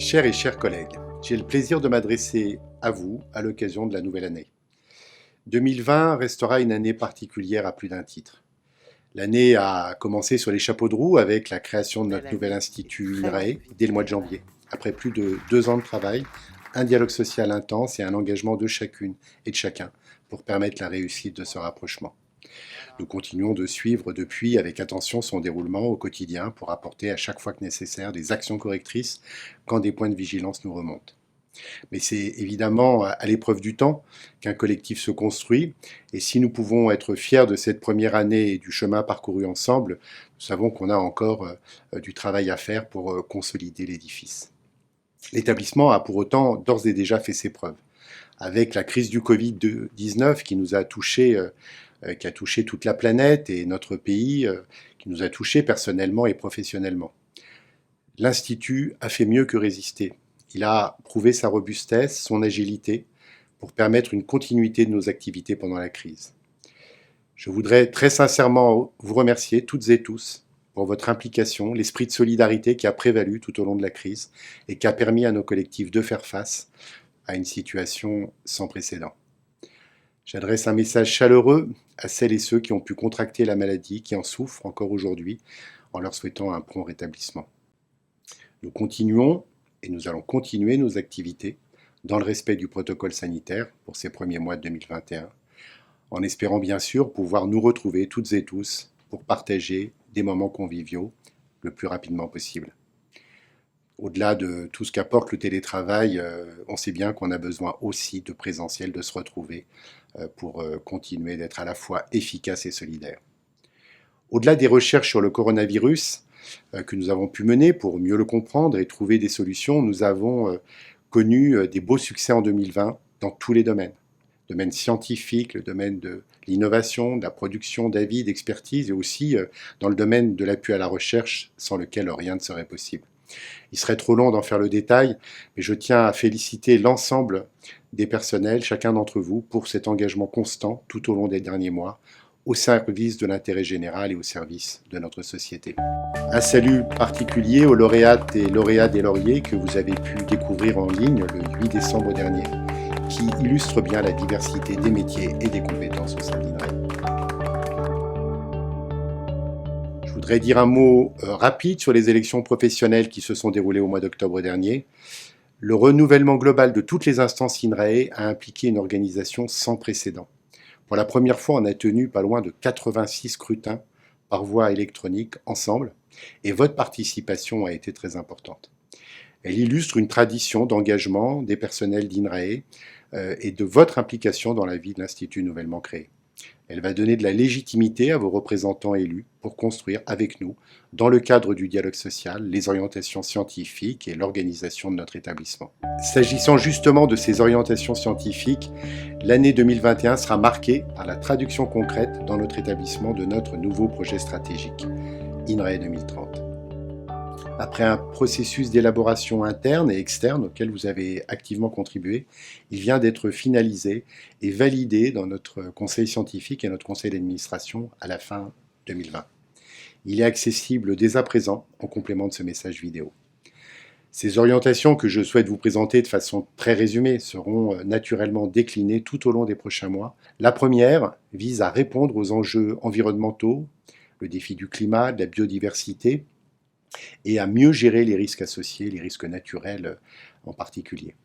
Chers et chers collègues, j'ai le plaisir de m'adresser à vous à l'occasion de la nouvelle année. 2020 restera une année particulière à plus d'un titre. L'année a commencé sur les chapeaux de roue avec la création de Nouvelle notre nouvel année, des institut très INRAE longues vies dès de le mois de travail. janvier. Après plus de 2 ans de travail, un dialogue social intense et un engagement de chacune et de chacun pour permettre la réussite de ce rapprochement. Nous continuons de suivre depuis avec attention son déroulement au quotidien pour apporter à chaque fois que nécessaire des actions correctrices quand des points de vigilance nous remontent. Mais c'est évidemment à l'épreuve du temps qu'un collectif se construit, et si nous pouvons être fiers de cette première année et du chemin parcouru ensemble, nous savons qu'on a encore du travail à faire pour consolider l'édifice. L'établissement a pour autant d'ores et déjà fait ses preuves. Avec la crise du Covid-19 qui nous a touchés, qui a touché toute la planète et notre pays, qui nous a touchés personnellement et professionnellement. L'Institut a fait mieux que résister. Il a prouvé sa robustesse, son agilité, pour permettre une continuité de nos activités pendant la crise. Je voudrais très sincèrement vous remercier toutes et tous pour votre implication, l'esprit de solidarité qui a prévalu tout au long de la crise et qui a permis à nos collectifs de faire face à une situation sans précédent. J'adresse un message chaleureux à celles et ceux qui ont pu contracter la maladie, qui en souffrent encore aujourd'hui, en leur souhaitant un prompt rétablissement. Nous continuons et nous allons continuer nos activités dans le respect du protocole sanitaire pour ces premiers mois de 2021, en espérant bien sûr pouvoir nous retrouver toutes et tous pour partager des moments conviviaux le plus rapidement possible. Au-delà de tout ce qu'apporte le télétravail, on sait bien qu'on a besoin aussi de présentiel, de se retrouver pour continuer d'être à la fois efficace et solidaire. Au-delà des recherches sur le coronavirus que nous avons pu mener pour mieux le comprendre et trouver des solutions, nous avons connu des beaux succès en 2020 dans tous les domaines. Le domaine scientifique, le domaine de l'innovation, de la production d'avis, d'expertise et aussi dans le domaine de l'appui à la recherche sans lequel rien ne serait possible. Il serait trop long d'en faire le détail, mais je tiens à féliciter l'ensemble des personnels, chacun d'entre vous, pour cet engagement constant tout au long des derniers mois, au service de l'intérêt général et au service de notre société. Un salut particulier aux lauréates et lauréats des lauriers que vous avez pu découvrir en ligne le 8 décembre dernier, qui illustre bien la diversité des métiers et des compétences au sein de l'INRAE. Je voudrais dire un mot rapide sur les élections professionnelles qui se sont déroulées au mois d'octobre dernier. Le renouvellement global de toutes les instances INRAE a impliqué une organisation sans précédent. Pour la première fois, on a tenu pas loin de 86 scrutins par voie électronique ensemble, et votre participation a été très importante. Elle illustre une tradition d'engagement des personnels d'INRAE et de votre implication dans la vie de l'Institut nouvellement créé. Elle va donner de la légitimité à vos représentants élus pour construire avec nous, dans le cadre du dialogue social, les orientations scientifiques et l'organisation de notre établissement. S'agissant justement de ces orientations scientifiques, l'année 2021 sera marquée par la traduction concrète dans notre établissement de notre nouveau projet stratégique, INRAE 2030. Après un processus d'élaboration interne et externe auquel vous avez activement contribué, il vient d'être finalisé et validé dans notre conseil scientifique et notre conseil d'administration à la fin 2020. Il est accessible dès à présent en complément de ce message vidéo. Ces orientations que je souhaite vous présenter de façon très résumée seront naturellement déclinées tout au long des prochains mois. La première vise à répondre aux enjeux environnementaux, le défi du climat, de la biodiversité, et à mieux gérer les risques associés, les risques naturels en particulier.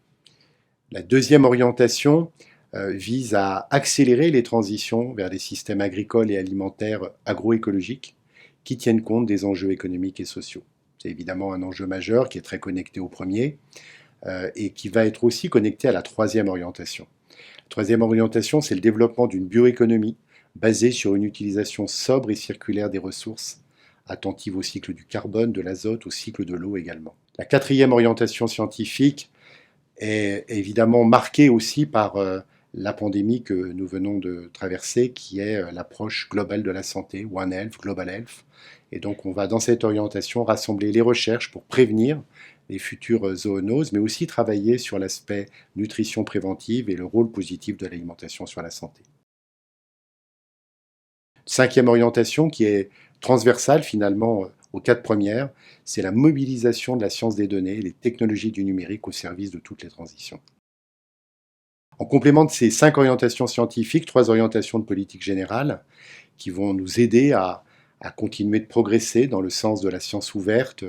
La deuxième orientation vise à accélérer les transitions vers des systèmes agricoles et alimentaires agroécologiques qui tiennent compte des enjeux économiques et sociaux. C'est évidemment un enjeu majeur qui est très connecté au premier et qui va être aussi connecté à la troisième orientation. La troisième orientation, c'est le développement d'une bioéconomie basée sur une utilisation sobre et circulaire des ressources, attentive au cycle du carbone, de l'azote, au cycle de l'eau également. La quatrième orientation scientifique est évidemment marquée aussi par la pandémie que nous venons de traverser, qui est l'approche globale de la santé, One Health, Global Health. Et donc on va dans cette orientation rassembler les recherches pour prévenir les futures zoonoses, mais aussi travailler sur l'aspect nutrition préventive et le rôle positif de l'alimentation sur la santé. Cinquième orientation qui est transversale finalement aux 4 premières, c'est la mobilisation de la science des données et les technologies du numérique au service de toutes les transitions. En complément de ces 5 orientations scientifiques, 3 orientations de politique générale qui vont nous aider à continuer de progresser dans le sens de la science ouverte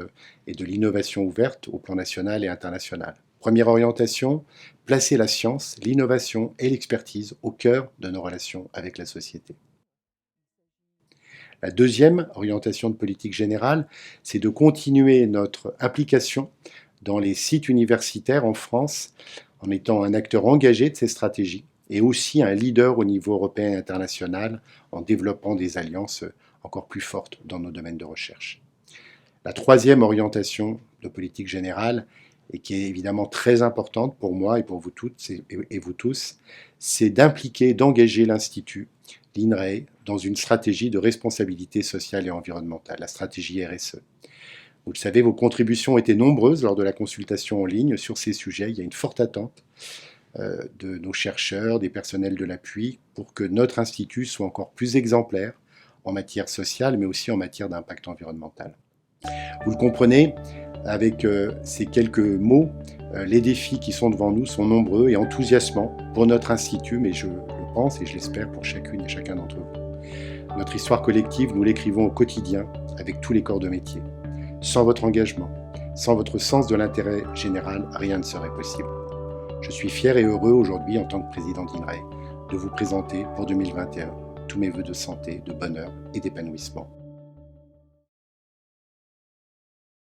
et de l'innovation ouverte au plan national et international. Première orientation, placer la science, l'innovation et l'expertise au cœur de nos relations avec la société. La deuxième orientation de politique générale, c'est de continuer notre implication dans les sites universitaires en France en étant un acteur engagé de ces stratégies et aussi un leader au niveau européen et international en développant des alliances encore plus fortes dans nos domaines de recherche. La troisième orientation de politique générale, et qui est évidemment très importante pour moi et pour vous toutes et vous tous, c'est d'impliquer, d'engager l'Institut, l'INRAE, dans une stratégie de responsabilité sociale et environnementale, la stratégie RSE. Vous le savez, vos contributions étaient nombreuses lors de la consultation en ligne sur ces sujets. Il y a une forte attente de nos chercheurs, des personnels de l'appui, pour que notre institut soit encore plus exemplaire en matière sociale, mais aussi en matière d'impact environnemental. Vous le comprenez, avec ces quelques mots, les défis qui sont devant nous sont nombreux et enthousiasmants pour notre institut, mais je le pense et je l'espère pour chacune et chacun d'entre vous. Notre histoire collective, nous l'écrivons au quotidien avec tous les corps de métier. Sans votre engagement, sans votre sens de l'intérêt général, rien ne serait possible. Je suis fier et heureux aujourd'hui, en tant que président d'INRAE, de vous présenter pour 2021 tous mes vœux de santé, de bonheur et d'épanouissement.